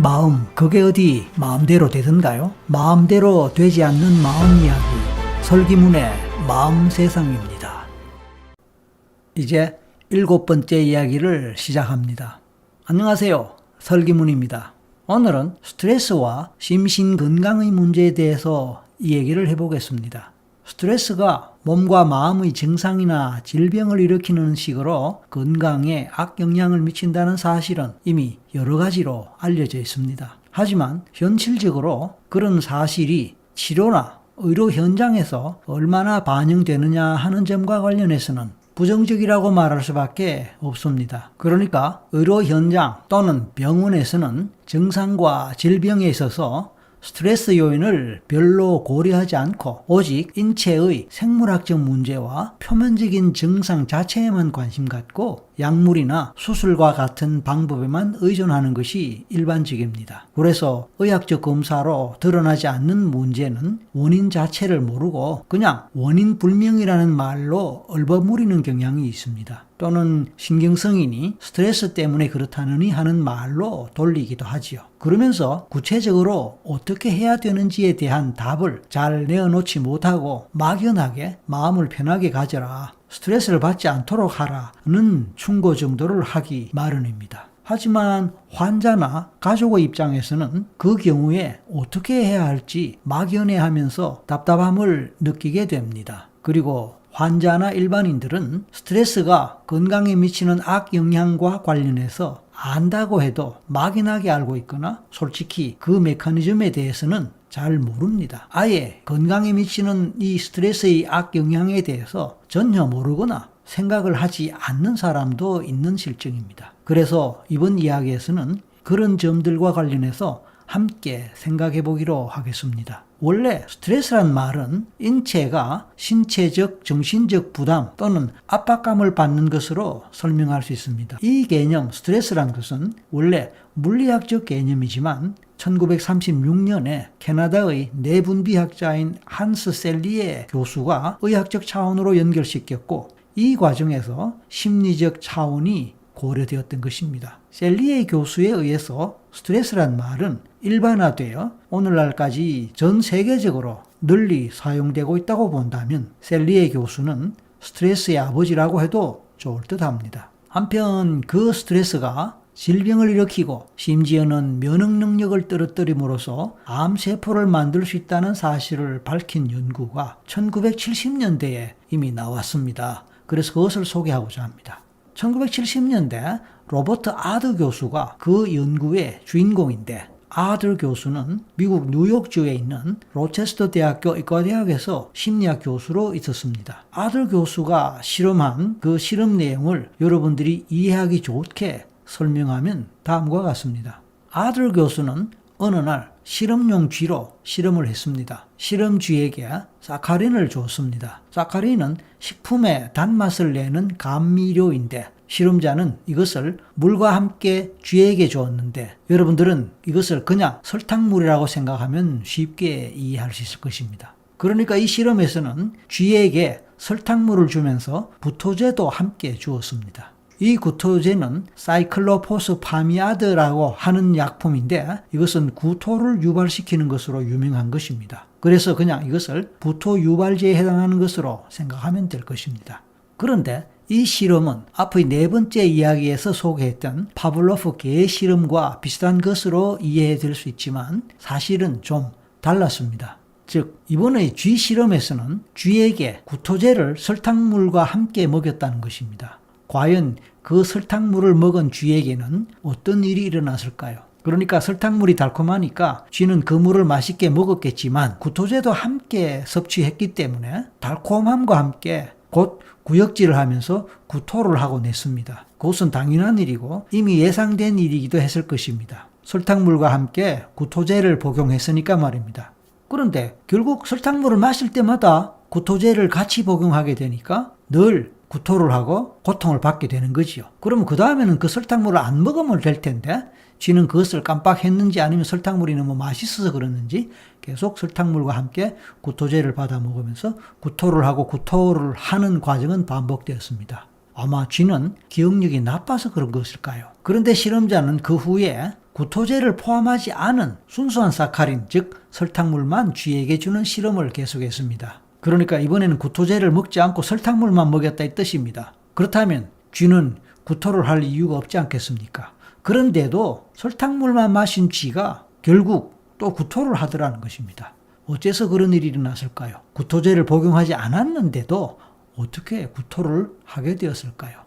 마음, 그게 어디 마음대로 되던가요? 마음대로 되지 않는 마음 이야기, 설기문의 마음 세상입니다. 이제 7번째 이야기를 시작합니다. 안녕하세요, 설기문입니다. 오늘은 스트레스와 심신건강의 문제에 대해서 이 얘기를 해보겠습니다. 스트레스가 몸과 마음의 증상이나 질병을 일으키는 식으로 건강에 악영향을 미친다는 사실은 이미 여러 가지로 알려져 있습니다. 하지만 현실적으로 그런 사실이 치료나 의료 현장에서 얼마나 반영되느냐 하는 점과 관련해서는 부정적이라고 말할 수밖에 없습니다. 그러니까 의료 현장 또는 병원에서는 증상과 질병에 있어서 스트레스 요인을 별로 고려하지 않고 오직 인체의 생물학적 문제와 표면적인 증상 자체에만 관심 갖고 약물이나 수술과 같은 방법에만 의존하는 것이 일반적입니다. 그래서 의학적 검사로 드러나지 않는 문제는 원인 자체를 모르고 그냥 원인 불명이라는 말로 얼버무리는 경향이 있습니다. 또는 신경성인이 스트레스 때문에 그렇다느니 하는 말로 돌리기도 하지요. 그러면서 구체적으로 어떻게 해야 되는지에 대한 답을 잘 내어놓지 못하고 막연하게 마음을 편하게 가져라, 스트레스를 받지 않도록 하라는 충고 정도를 하기 마련입니다. 하지만 환자나 가족의 입장에서는 그 경우에 어떻게 해야 할지 막연해하면서 답답함을 느끼게 됩니다. 그리고 환자나 일반인들은 스트레스가 건강에 미치는 악영향과 관련해서 안다고 해도 막연하게 알고 있거나 솔직히 그 메커니즘에 대해서는 잘 모릅니다. 아예 건강에 미치는 이 스트레스의 악영향에 대해서 전혀 모르거나 생각을 하지 않는 사람도 있는 실정입니다. 그래서 이번 이야기에서는 그런 점들과 관련해서 함께 생각해 보기로 하겠습니다. 원래 스트레스란 말은 인체가 신체적, 정신적 부담 또는 압박감을 받는 것으로 설명할 수 있습니다. 이 개념 스트레스란 것은 원래 물리학적 개념이지만 1936년에 캐나다의 내분비학자인 한스 셀리에 교수가 의학적 차원으로 연결시켰고 이 과정에서 심리적 차원이 고려되었던 것입니다. 셀리에 교수에 의해서 스트레스란 말은 일반화되어 오늘날까지 전 세계적으로 널리 사용되고 있다고 본다면 셀리에 교수는 스트레스의 아버지라고 해도 좋을 듯합니다. 한편 그 스트레스가 질병을 일으키고 심지어는 면역 능력을 떨어뜨림으로써 암세포를 만들 수 있다는 사실을 밝힌 연구가 1970년대에 이미 나왔습니다. 그래서 그것을 소개하고자 합니다. 1970년대 로버트 아더 교수가 그 연구의 주인공인데 아더 교수는 미국 뉴욕주에 있는 로체스터 대학교 의과대학에서 심리학 교수로 있었습니다. 아더 교수가 실험한 그 실험 내용을 여러분들이 이해하기 좋게 설명하면 다음과 같습니다. 아더 교수는 어느 날 실험용 쥐로 실험을 했습니다. 실험 쥐에게 사카린을 줬습니다. 사카린은 식품의 단맛을 내는 감미료인데 실험자는 이것을 물과 함께 쥐에게 주었는데 여러분들은 이것을 그냥 설탕물이라고 생각하면 쉽게 이해할 수 있을 것입니다. 그러니까 이 실험에서는 쥐에게 설탕물을 주면서 구토제도 함께 주었습니다. 이 구토제는 사이클로포스파미아드라고 하는 약품인데 이것은 구토를 유발시키는 것으로 유명한 것입니다. 그래서 그냥 이것을 구토 유발제에 해당하는 것으로 생각하면 될 것입니다. 그런데 이 실험은 앞의 4번째 이야기에서 소개했던 파블로프 개 실험과 비슷한 것으로 이해될 수 있지만 사실은 좀 달랐습니다. 즉 이번의 쥐 실험에서는 쥐에게 구토제를 설탕물과 함께 먹였다는 것입니다. 과연 그 설탕물을 먹은 쥐에게는 어떤 일이 일어났을까요? 그러니까 설탕물이 달콤하니까 쥐는 그 물을 맛있게 먹었겠지만 구토제도 함께 섭취했기 때문에 달콤함과 함께 곧 구역질을 하면서 구토를 하고 냈습니다. 그것은 당연한 일이고 이미 예상된 일이기도 했을 것입니다. 설탕물과 함께 구토제를 복용했으니까 말입니다. 그런데 결국 설탕물을 마실 때마다 구토제를 같이 복용하게 되니까 늘 구토를 하고 고통을 받게 되는 거지요. 그러면 그 다음에는 그 설탕물을 안 먹으면 될 텐데 쥐는 그것을 깜빡했는지 아니면 설탕물이 너무 맛있어서 그랬는지 계속 설탕물과 함께 구토제를 받아 먹으면서 구토를 하고 구토를 하는 과정은 반복되었습니다. 아마 쥐는 기억력이 나빠서 그런 것일까요? 그런데 실험자는 그 후에 구토제를 포함하지 않은 순수한 사카린, 즉 설탕물만 쥐에게 주는 실험을 계속했습니다. 그러니까 이번에는 구토제를 먹지 않고 설탕물만 먹였다 이 뜻입니다. 그렇다면 쥐는 구토를 할 이유가 없지 않겠습니까? 그런데도 설탕물만 마신 쥐가 결국 또 구토를 하더라는 것입니다. 어째서 그런 일이 일어났을까요? 구토제를 복용하지 않았는데도 어떻게 구토를 하게 되었을까요?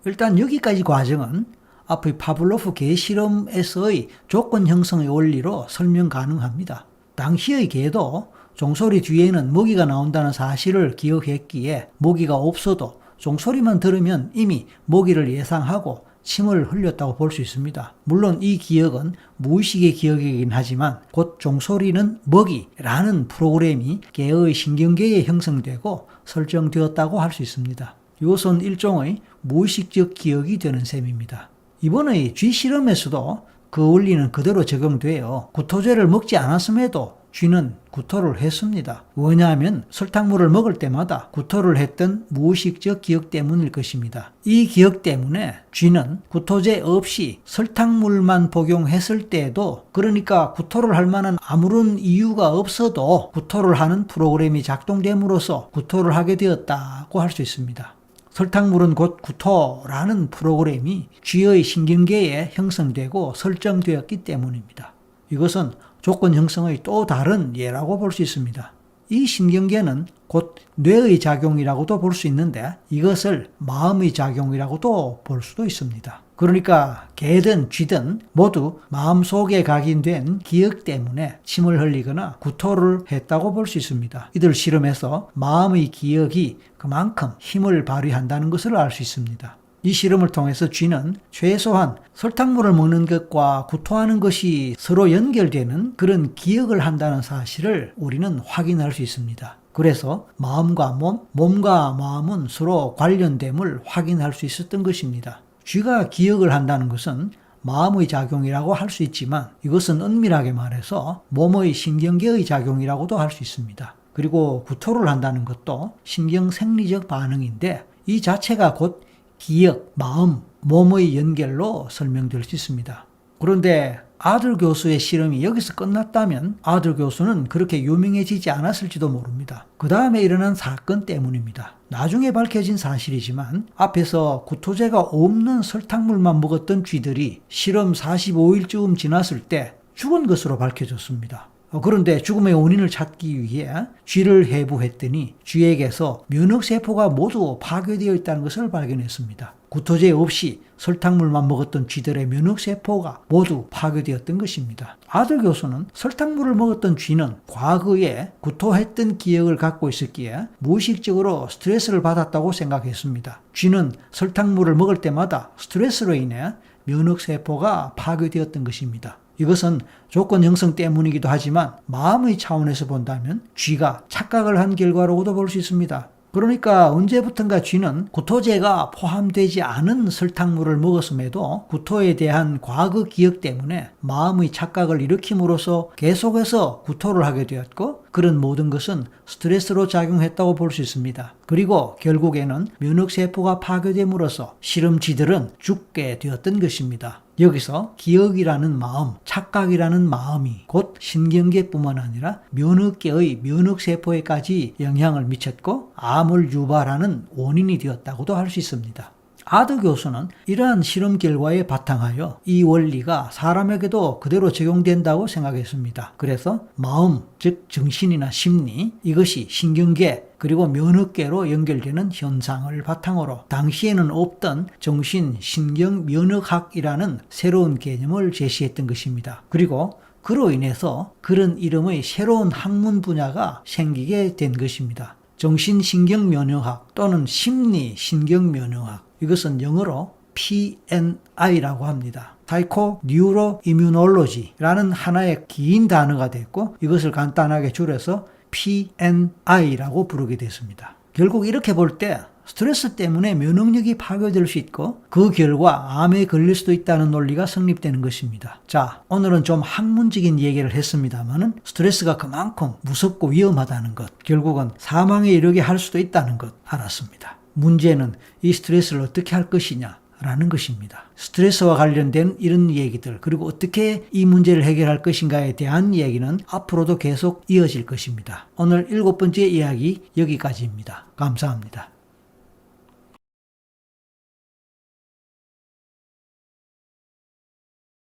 일단 여기까지 과정은 앞의 파블로프 개 실험에서의 조건 형성의 원리로 설명 가능합니다. 당시의 개도 종소리 뒤에는 모기가 나온다는 사실을 기억했기에 모기가 없어도 종소리만 들으면 이미 모기를 예상하고 침을 흘렸다고 볼 수 있습니다. 물론 이 기억은 무의식의 기억이긴 하지만 곧 종소리는 먹이라는 프로그램이 개의 신경계에 형성되고 설정되었다고 할 수 있습니다. 이것은 일종의 무의식적 기억이 되는 셈입니다. 이번의 쥐 실험에서도 그 원리는 그대로 적용되어 구토제를 먹지 않았음에도 쥐는 구토를 했습니다. 왜냐하면 설탕물을 먹을 때마다 구토를 했던 무의식적 기억 때문일 것입니다. 이 기억 때문에 쥐는 구토제 없이 설탕물만 복용했을 때도, 그러니까 구토를 할 만한 아무런 이유가 없어도 구토를 하는 프로그램이 작동됨으로써 구토를 하게 되었다고 할 수 있습니다. 설탕물은 곧 구토라는 프로그램이 쥐의 신경계에 형성되고 설정되었기 때문입니다. 이것은 조건 형성의 또 다른 예라고 볼 수 있습니다. 이 신경계는 곧 뇌의 작용이라고도 볼 수 있는데 이것을 마음의 작용이라고도 볼 수도 있습니다. 그러니까 개든 쥐든 모두 마음속에 각인된 기억 때문에 침을 흘리거나 구토를 했다고 볼 수 있습니다. 이들 실험에서 마음의 기억이 그만큼 힘을 발휘한다는 것을 알 수 있습니다. 이 실험을 통해서 쥐는 최소한 설탕물을 먹는 것과 구토하는 것이 서로 연결되는 그런 기억을 한다는 사실을 우리는 확인할 수 있습니다. 그래서 마음과 몸과 마음은 서로 관련됨을 확인할 수 있었던 것입니다. 쥐가 기억을 한다는 것은 마음의 작용이라고 할 수 있지만 이것은 엄밀하게 말해서 몸의 신경계의 작용이라고도 할 수 있습니다. 그리고 구토를 한다는 것도 신경생리적 반응인데 이 자체가 곧 기억, 마음, 몸의 연결로 설명될 수 있습니다. 그런데 아들 교수의 실험이 여기서 끝났다면 아들 교수는 그렇게 유명해지지 않았을지도 모릅니다. 그 다음에 일어난 사건 때문입니다. 나중에 밝혀진 사실이지만 앞에서 구토제가 없는 설탕물만 먹었던 쥐들이 실험 45일쯤 지났을 때 죽은 것으로 밝혀졌습니다. 그런데 죽음의 원인을 찾기 위해 쥐를 해부했더니 쥐에게서 면역세포가 모두 파괴되어 있다는 것을 발견했습니다. 구토제 없이 설탕물만 먹었던 쥐들의 면역세포가 모두 파괴되었던 것입니다. 아들 교수는 설탕물을 먹었던 쥐는 과거에 구토했던 기억을 갖고 있었기에 무의식적으로 스트레스를 받았다고 생각했습니다. 쥐는 설탕물을 먹을 때마다 스트레스로 인해 면역세포가 파괴되었던 것입니다. 이것은 조건 형성 때문이기도 하지만 마음의 차원에서 본다면 쥐가 착각을 한 결과라고도 볼 수 있습니다. 그러니까 언제부턴가 쥐는 구토제가 포함되지 않은 설탕물을 먹었음에도 구토에 대한 과거 기억 때문에 마음의 착각을 일으킴으로써 계속해서 구토를 하게 되었고 그런 모든 것은 스트레스로 작용했다고 볼 수 있습니다. 그리고 결국에는 면역세포가 파괴됨으로써 실험쥐들은 죽게 되었던 것입니다. 여기서 기억이라는 마음, 착각이라는 마음이 곧 신경계뿐만 아니라 면역계의 면역세포에까지 영향을 미쳤고 암을 유발하는 원인이 되었다고도 할 수 있습니다. 아드 교수는 이러한 실험 결과에 바탕하여 이 원리가 사람에게도 그대로 적용된다고 생각했습니다. 그래서 마음, 즉 정신이나 심리, 이것이 신경계 그리고 면역계로 연결되는 현상을 바탕으로 당시에는 없던 정신, 신경, 면역학이라는 새로운 개념을 제시했던 것입니다. 그리고 그로 인해서 그런 이름의 새로운 학문 분야가 생기게 된 것입니다. 정신신경면역학 또는 심리신경면역학, 이것은 영어로 PNI라고 합니다. Psycho-Neuro-Immunology라는 하나의 긴 단어가 됐고 이것을 간단하게 줄여서 PNI라고 부르게 됐습니다. 결국 이렇게 볼 때 스트레스 때문에 면역력이 파괴될 수 있고 그 결과 암에 걸릴 수도 있다는 논리가 성립되는 것입니다. 자, 오늘은 좀 학문적인 얘기를 했습니다만은 스트레스가 그만큼 무섭고 위험하다는 것, 결국은 사망에 이르게 할 수도 있다는 것 알았습니다. 문제는 이 스트레스를 어떻게 할 것이냐 라는 것입니다. 스트레스와 관련된 이런 얘기들, 그리고 어떻게 이 문제를 해결할 것인가에 대한 이야기는 앞으로도 계속 이어질 것입니다. 오늘 7번째 이야기 여기까지입니다. 감사합니다.